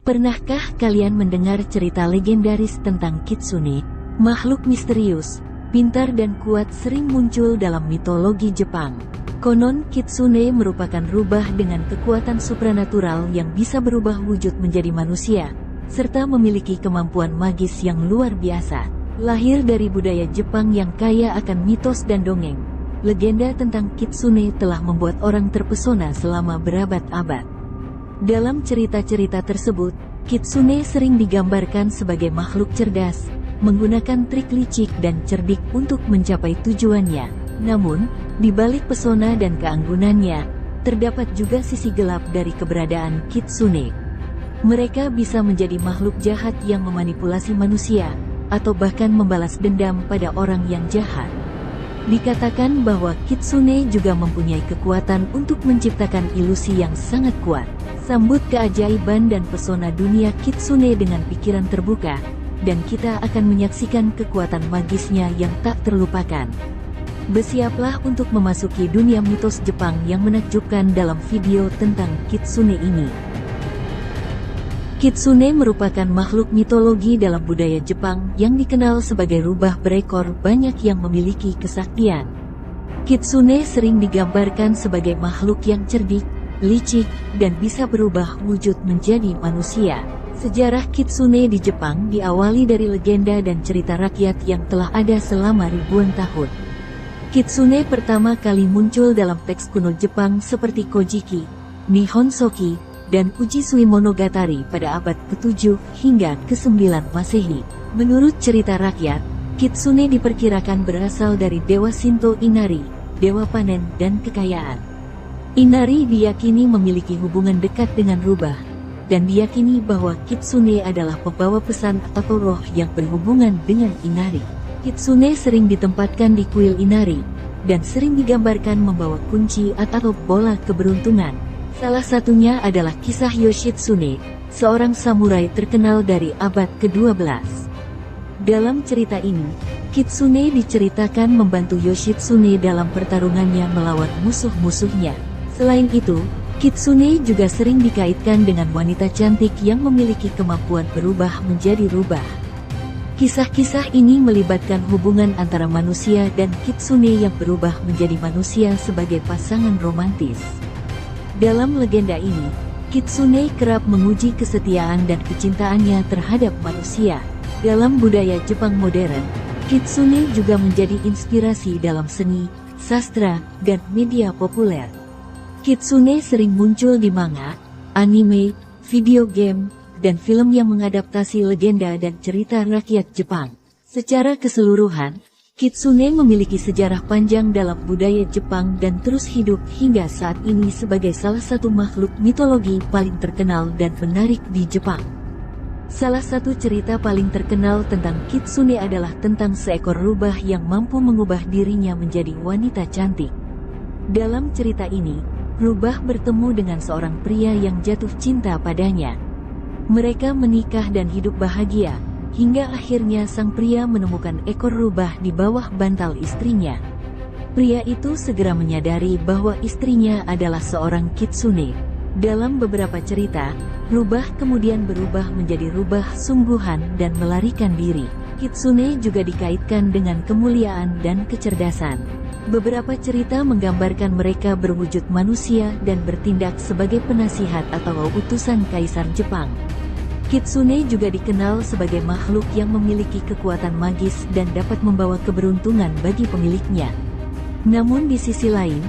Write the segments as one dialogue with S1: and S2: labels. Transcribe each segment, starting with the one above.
S1: Pernahkah kalian mendengar cerita legendaris tentang kitsune, makhluk misterius, pintar dan kuat sering muncul dalam mitologi Jepang? Konon kitsune merupakan rubah dengan kekuatan supranatural yang bisa berubah wujud menjadi manusia, serta memiliki kemampuan magis yang luar biasa. Lahir dari budaya Jepang yang kaya akan mitos dan dongeng, legenda tentang kitsune telah membuat orang terpesona selama berabad-abad. Dalam cerita-cerita tersebut, kitsune sering digambarkan sebagai makhluk cerdas, menggunakan trik licik dan cerdik untuk mencapai tujuannya. Namun, di balik pesona dan keanggunannya, terdapat juga sisi gelap dari keberadaan kitsune. Mereka bisa menjadi makhluk jahat yang memanipulasi manusia, atau bahkan membalas dendam pada orang yang jahat. Dikatakan bahwa kitsune juga mempunyai kekuatan untuk menciptakan ilusi yang sangat kuat. Sambut keajaiban dan pesona dunia kitsune dengan pikiran terbuka, dan kita akan menyaksikan kekuatan magisnya yang tak terlupakan. Bersiaplah untuk memasuki dunia mitos Jepang yang menakjubkan dalam video tentang kitsune ini. Kitsune merupakan makhluk mitologi dalam budaya Jepang yang dikenal sebagai rubah berekor banyak yang memiliki kesaktian. Kitsune sering digambarkan sebagai makhluk yang cerdik, licik, dan bisa berubah wujud menjadi manusia. Sejarah kitsune di Jepang diawali dari legenda dan cerita rakyat yang telah ada selama ribuan tahun. Kitsune pertama kali muncul dalam teks kuno Jepang seperti Kojiki, Nihon Shoki, dan Ujisui Monogatari pada abad ke-7 hingga ke-9 Masehi. Menurut cerita rakyat, kitsune diperkirakan berasal dari dewa Shinto Inari, dewa panen dan kekayaan. Inari diyakini memiliki hubungan dekat dengan rubah, dan diyakini bahwa kitsune adalah pembawa pesan atau roh yang berhubungan dengan Inari. Kitsune sering ditempatkan di kuil Inari, dan sering digambarkan membawa kunci atau bola keberuntungan. Salah satunya adalah kisah Yoshitsune, seorang samurai terkenal dari abad ke-12. Dalam cerita ini, kitsune diceritakan membantu Yoshitsune dalam pertarungannya melawan musuh-musuhnya. Selain itu, kitsune juga sering dikaitkan dengan wanita cantik yang memiliki kemampuan berubah menjadi rubah. Kisah-kisah ini melibatkan hubungan antara manusia dan kitsune yang berubah menjadi manusia sebagai pasangan romantis. Dalam legenda ini, kitsune kerap menguji kesetiaan dan kecintaannya terhadap manusia. Dalam budaya Jepang modern, kitsune juga menjadi inspirasi dalam seni, sastra, dan media populer. Kitsune sering muncul di manga, anime, video game, dan film yang mengadaptasi legenda dan cerita rakyat Jepang. Secara keseluruhan, kitsune memiliki sejarah panjang dalam budaya Jepang dan terus hidup hingga saat ini sebagai salah satu makhluk mitologi paling terkenal dan menarik di Jepang. Salah satu cerita paling terkenal tentang kitsune adalah tentang seekor rubah yang mampu mengubah dirinya menjadi wanita cantik. Dalam cerita ini, rubah bertemu dengan seorang pria yang jatuh cinta padanya. Mereka menikah dan hidup bahagia, hingga akhirnya sang pria menemukan ekor rubah di bawah bantal istrinya. Pria itu segera menyadari bahwa istrinya adalah seorang kitsune. Dalam beberapa cerita, rubah kemudian berubah menjadi rubah sungguhan dan melarikan diri. Kitsune juga dikaitkan dengan kemuliaan dan kecerdasan. Beberapa cerita menggambarkan mereka berwujud manusia dan bertindak sebagai penasihat atau utusan kaisar Jepang. Kitsune juga dikenal sebagai makhluk yang memiliki kekuatan magis dan dapat membawa keberuntungan bagi pemiliknya. Namun di sisi lain,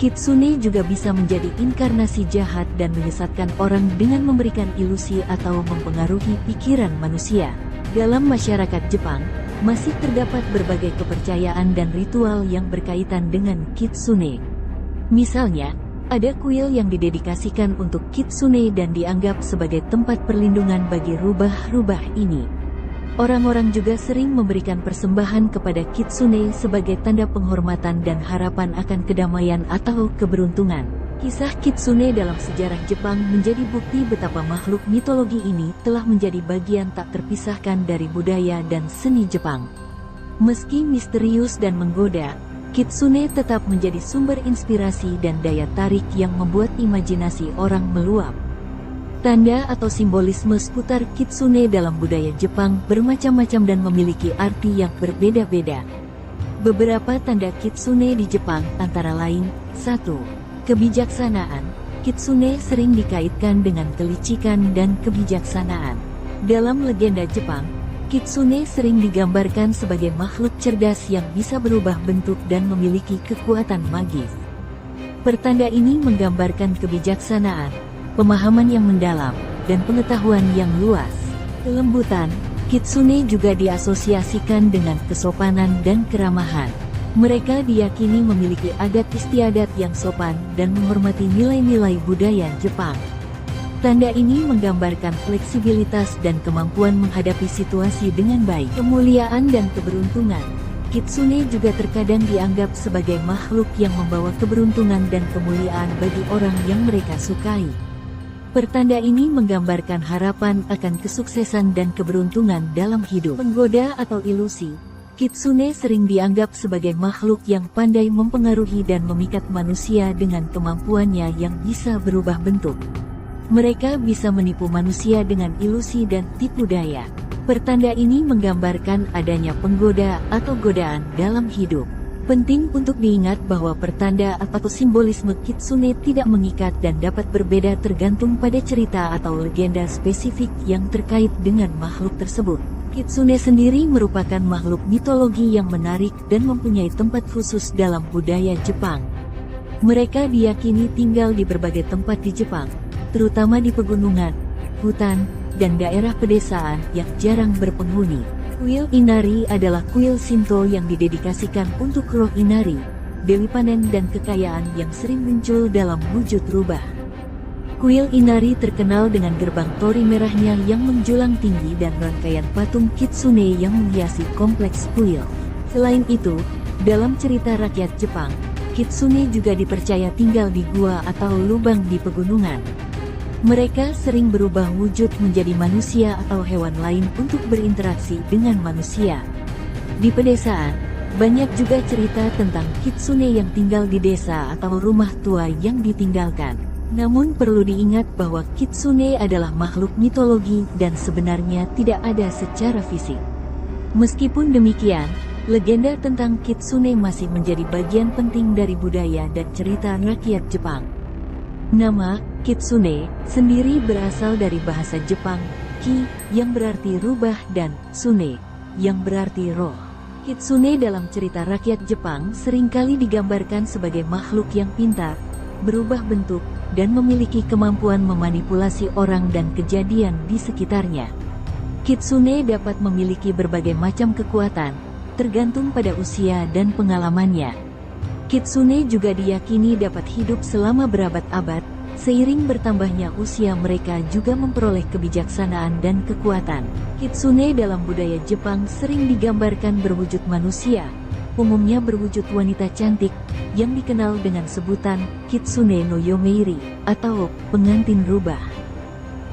S1: kitsune juga bisa menjadi inkarnasi jahat dan menyesatkan orang dengan memberikan ilusi atau mempengaruhi pikiran manusia. Dalam masyarakat Jepang, masih terdapat berbagai kepercayaan dan ritual yang berkaitan dengan kitsune. Misalnya, ada kuil yang didedikasikan untuk kitsune dan dianggap sebagai tempat perlindungan bagi rubah-rubah ini. Orang-orang juga sering memberikan persembahan kepada kitsune sebagai tanda penghormatan dan harapan akan kedamaian atau keberuntungan. Kisah kitsune dalam sejarah Jepang menjadi bukti betapa makhluk mitologi ini telah menjadi bagian tak terpisahkan dari budaya dan seni Jepang. Meski misterius dan menggoda, kitsune tetap menjadi sumber inspirasi dan daya tarik yang membuat imajinasi orang meluap. Tanda atau simbolisme seputar kitsune dalam budaya Jepang bermacam-macam dan memiliki arti yang berbeda-beda. Beberapa tanda kitsune di Jepang antara lain: 1. Kebijaksanaan. Kitsune sering dikaitkan dengan kelicikan dan kebijaksanaan. Dalam legenda Jepang, kitsune sering digambarkan sebagai makhluk cerdas yang bisa berubah bentuk dan memiliki kekuatan magis. Pertanda ini menggambarkan kebijaksanaan, pemahaman yang mendalam, dan pengetahuan yang luas. Kelembutan. Kitsune juga diasosiasikan dengan kesopanan dan keramahan. Mereka diyakini memiliki adat istiadat yang sopan dan menghormati nilai-nilai budaya Jepang. Tanda ini menggambarkan fleksibilitas dan kemampuan menghadapi situasi dengan baik. Kemuliaan dan keberuntungan. Kitsune juga terkadang dianggap sebagai makhluk yang membawa keberuntungan dan kemuliaan bagi orang yang mereka sukai. Pertanda ini menggambarkan harapan akan kesuksesan dan keberuntungan dalam hidup. Penggoda atau ilusi. Kitsune sering dianggap sebagai makhluk yang pandai mempengaruhi dan memikat manusia dengan kemampuannya yang bisa berubah bentuk. Mereka bisa menipu manusia dengan ilusi dan tipu daya. Pertanda ini menggambarkan adanya penggoda atau godaan dalam hidup. Penting untuk diingat bahwa pertanda atau simbolisme kitsune tidak mengikat dan dapat berbeda tergantung pada cerita atau legenda spesifik yang terkait dengan makhluk tersebut. Kitsune sendiri merupakan makhluk mitologi yang menarik dan mempunyai tempat khusus dalam budaya Jepang. Mereka diyakini tinggal di berbagai tempat di Jepang, terutama di pegunungan, hutan, dan daerah pedesaan yang jarang berpenghuni. Kuil Inari adalah kuil Shinto yang didedikasikan untuk roh Inari, dewi panen dan kekayaan yang sering muncul dalam wujud rubah. Kuil Inari terkenal dengan gerbang tori merahnya yang menjulang tinggi dan rangkaian patung kitsune yang menghiasi kompleks kuil. Selain itu, dalam cerita rakyat Jepang, kitsune juga dipercaya tinggal di gua atau lubang di pegunungan. Mereka sering berubah wujud menjadi manusia atau hewan lain untuk berinteraksi dengan manusia. Di pedesaan, banyak juga cerita tentang kitsune yang tinggal di desa atau rumah tua yang ditinggalkan. Namun perlu diingat bahwa kitsune adalah makhluk mitologi dan sebenarnya tidak ada secara fisik. Meskipun demikian, legenda tentang kitsune masih menjadi bagian penting dari budaya dan cerita rakyat Jepang. Nama kitsune sendiri berasal dari bahasa Jepang ki yang berarti rubah dan sune yang berarti roh. Kitsune dalam cerita rakyat Jepang seringkali digambarkan sebagai makhluk yang pintar, berubah bentuk, dan memiliki kemampuan memanipulasi orang dan kejadian di sekitarnya. Kitsune dapat memiliki berbagai macam kekuatan, tergantung pada usia dan pengalamannya. Kitsune juga diyakini dapat hidup selama berabad-abad, seiring bertambahnya usia mereka juga memperoleh kebijaksanaan dan kekuatan. Kitsune dalam budaya Jepang sering digambarkan berwujud manusia, umumnya berwujud wanita cantik, yang dikenal dengan sebutan Kitsune no Yomeiri, atau pengantin rubah.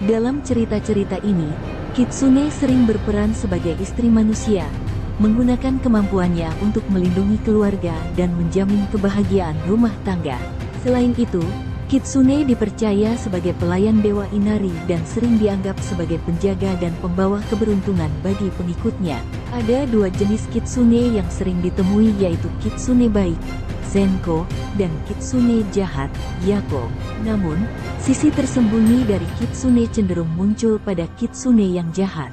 S1: Dalam cerita-cerita ini, kitsune sering berperan sebagai istri manusia, menggunakan kemampuannya untuk melindungi keluarga dan menjamin kebahagiaan rumah tangga. Selain itu, kitsune dipercaya sebagai pelayan dewa Inari dan sering dianggap sebagai penjaga dan pembawa keberuntungan bagi pengikutnya. Ada dua jenis kitsune yang sering ditemui, yaitu kitsune baik, Zenko, dan kitsune jahat, Yako. Namun, sisi tersembunyi dari kitsune cenderung muncul pada kitsune yang jahat.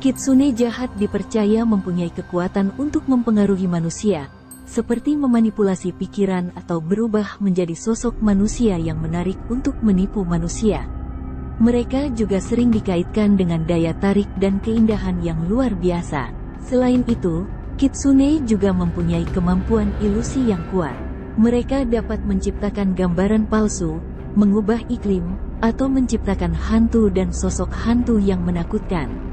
S1: Kitsune jahat dipercaya mempunyai kekuatan untuk mempengaruhi manusia, seperti memanipulasi pikiran atau berubah menjadi sosok manusia yang menarik untuk menipu manusia. Mereka juga sering dikaitkan dengan daya tarik dan keindahan yang luar biasa. Selain itu, kitsune juga mempunyai kemampuan ilusi yang kuat. Mereka dapat menciptakan gambaran palsu, mengubah iklim, atau menciptakan hantu dan sosok hantu yang menakutkan.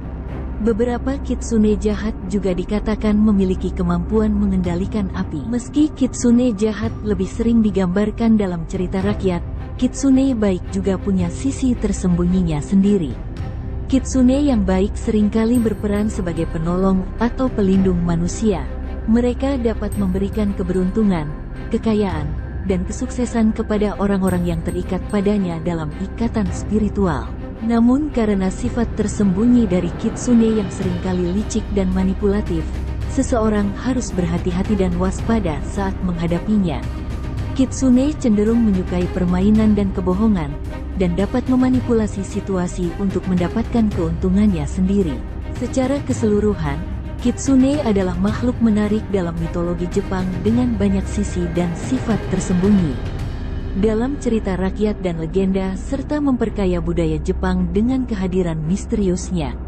S1: Beberapa kitsune jahat juga dikatakan memiliki kemampuan mengendalikan api. Meski kitsune jahat lebih sering digambarkan dalam cerita rakyat, kitsune baik juga punya sisi tersembunyinya sendiri. Kitsune yang baik seringkali berperan sebagai penolong atau pelindung manusia. Mereka dapat memberikan keberuntungan, kekayaan, dan kesuksesan kepada orang-orang yang terikat padanya dalam ikatan spiritual. Namun karena sifat tersembunyi dari kitsune yang seringkali licik dan manipulatif, seseorang harus berhati-hati dan waspada saat menghadapinya. Kitsune cenderung menyukai permainan dan kebohongan, dan dapat memanipulasi situasi untuk mendapatkan keuntungannya sendiri. Secara keseluruhan, kitsune adalah makhluk menarik dalam mitologi Jepang dengan banyak sisi dan sifat tersembunyi dalam cerita rakyat dan legenda, serta memperkaya budaya Jepang dengan kehadiran misteriusnya.